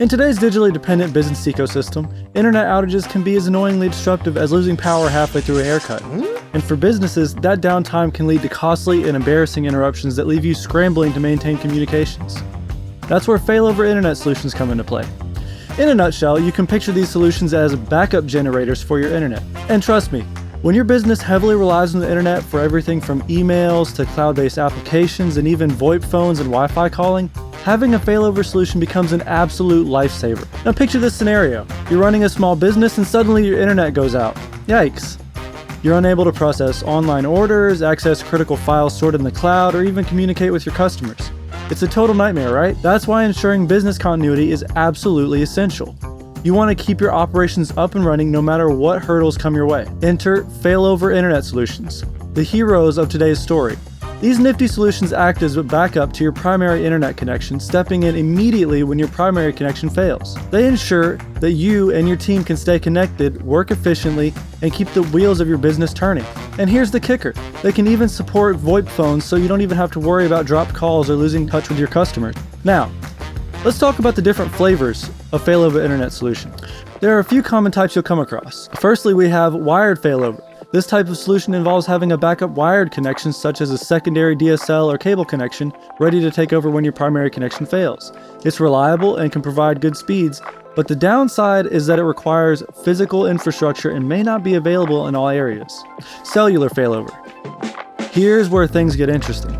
In today's digitally dependent business ecosystem, internet outages can be as annoyingly disruptive as losing power halfway through a haircut. And for businesses, that downtime can lead to costly and embarrassing interruptions that leave you scrambling to maintain communications. That's where failover internet solutions come into play. In a nutshell, you can picture these solutions as backup generators for your internet. And trust me, when your business heavily relies on the internet for everything from emails to cloud-based applications and even VoIP phones and Wi-Fi calling, having a failover solution becomes an absolute lifesaver. Now picture this scenario. You're running a small business and suddenly your internet goes out. Yikes. You're unable to process online orders, access critical files stored in the cloud, or even communicate with your customers. It's a total nightmare, right? That's why ensuring business continuity is absolutely essential. You want to keep your operations up and running no matter what hurdles come your way. Enter Failover Internet Solutions, the heroes of today's story. These nifty solutions act as a backup to your primary internet connection, stepping in immediately when your primary connection fails. They ensure that you and your team can stay connected, work efficiently, and keep the wheels of your business turning. And here's the kicker. They can even support VoIP phones so you don't even have to worry about dropped calls or losing touch with your customers. Now, let's talk about the different flavors of failover internet solution. There are a few common types you'll come across. Firstly, we have wired failover. This type of solution involves having a backup wired connection such as a secondary DSL or cable connection ready to take over when your primary connection fails. It's reliable and can provide good speeds, but the downside is that it requires physical infrastructure and may not be available in all areas. Cellular failover. Here's where things get interesting.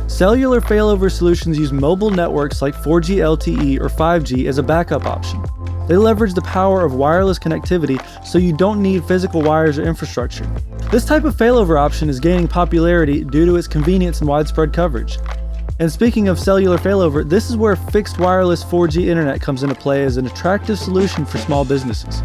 Cellular failover solutions use mobile networks like 4G LTE or 5G as a backup option. They leverage the power of wireless connectivity so you don't need physical wires or infrastructure. This type of failover option is gaining popularity due to its convenience and widespread coverage. And speaking of cellular failover, this is where fixed wireless 4G internet comes into play as an attractive solution for small businesses.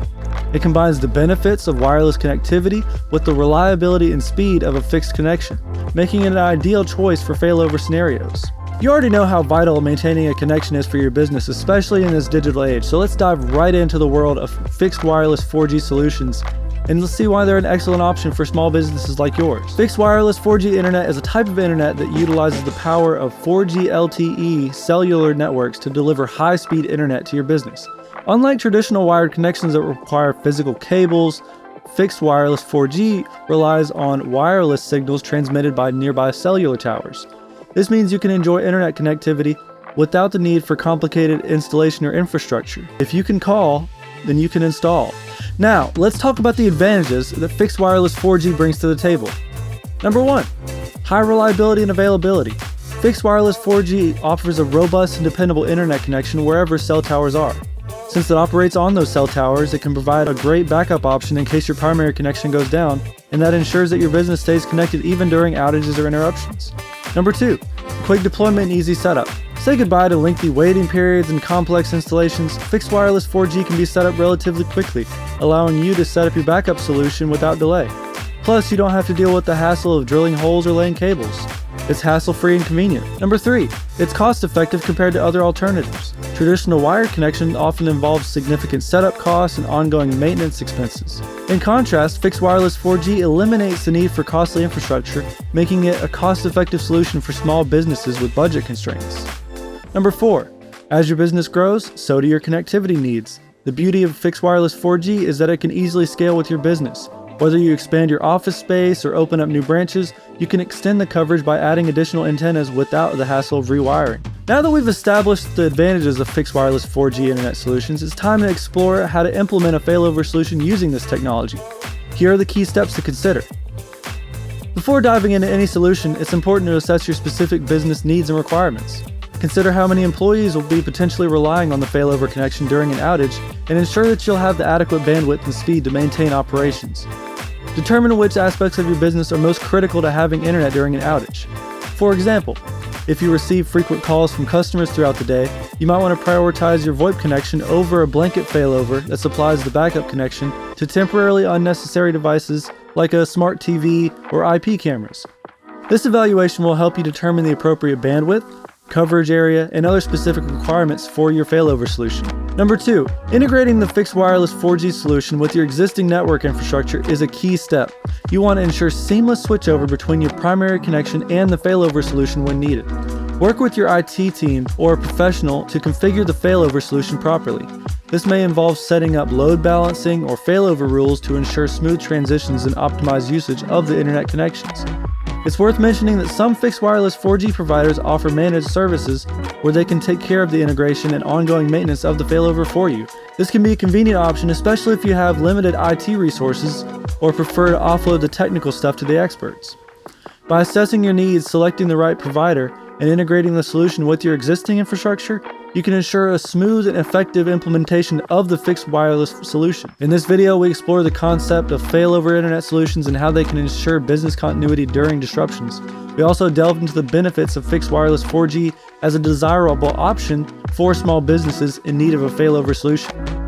It combines the benefits of wireless connectivity with the reliability and speed of a fixed connection, making it an ideal choice for failover scenarios. You already know how vital maintaining a connection is for your business, especially in this digital age, so let's dive right into the world of fixed wireless 4G solutions, and let's see why they're an excellent option for small businesses like yours. Fixed wireless 4G internet is a type of internet that utilizes the power of 4G LTE cellular networks to deliver high-speed internet to your business. Unlike traditional wired connections that require physical cables, fixed wireless 4G relies on wireless signals transmitted by nearby cellular towers. This means you can enjoy internet connectivity without the need for complicated installation or infrastructure. If you can call, then you can install. Now, let's talk about the advantages that fixed wireless 4G brings to the table. Number 1, high reliability and availability. Fixed wireless 4G offers a robust and dependable internet connection wherever cell towers are. Since it operates on those cell towers, it can provide a great backup option in case your primary connection goes down, and that ensures that your business stays connected even during outages or interruptions. Number 2, quick deployment and easy setup. Say goodbye to lengthy waiting periods and complex installations. Fixed wireless 4G can be set up relatively quickly, allowing you to set up your backup solution without delay. Plus, you don't have to deal with the hassle of drilling holes or laying cables. It's hassle-free and convenient. Number 3, it's cost-effective compared to other alternatives. Traditional wired connection often involves significant setup costs and ongoing maintenance expenses. In contrast, fixed wireless 4G eliminates the need for costly infrastructure, making it a cost-effective solution for small businesses with budget constraints. Number 4, as your business grows, so do your connectivity needs. The beauty of fixed wireless 4G is that it can easily scale with your business. Whether you expand your office space or open up new branches, you can extend the coverage by adding additional antennas without the hassle of rewiring. Now that we've established the advantages of fixed wireless 4G internet solutions, it's time to explore how to implement a failover solution using this technology. Here are the key steps to consider. Before diving into any solution, it's important to assess your specific business needs and requirements. Consider how many employees will be potentially relying on the failover connection during an outage, and ensure that you'll have the adequate bandwidth and speed to maintain operations. Determine which aspects of your business are most critical to having internet during an outage. For example, if you receive frequent calls from customers throughout the day, you might want to prioritize your VoIP connection over a blanket failover that supplies the backup connection to temporarily unnecessary devices like a smart TV or IP cameras. This evaluation will help you determine the appropriate bandwidth, coverage area, and other specific requirements for your failover solution. Number 2, integrating the fixed wireless 4G solution with your existing network infrastructure is a key step. You want to ensure seamless switchover between your primary connection and the failover solution when needed. Work with your IT team or a professional to configure the failover solution properly. This may involve setting up load balancing or failover rules to ensure smooth transitions and optimize usage of the internet connections. It's worth mentioning that some fixed wireless 4G providers offer managed services where they can take care of the integration and ongoing maintenance of the failover for you. This can be a convenient option, especially if you have limited IT resources or prefer to offload the technical stuff to the experts. By assessing your needs, selecting the right provider, and integrating the solution with your existing infrastructure, you can ensure a smooth and effective implementation of the fixed wireless solution. In this video, we explore the concept of failover internet solutions and how they can ensure business continuity during disruptions. We also delved into the benefits of fixed wireless 4G as a desirable option for small businesses in need of a failover solution.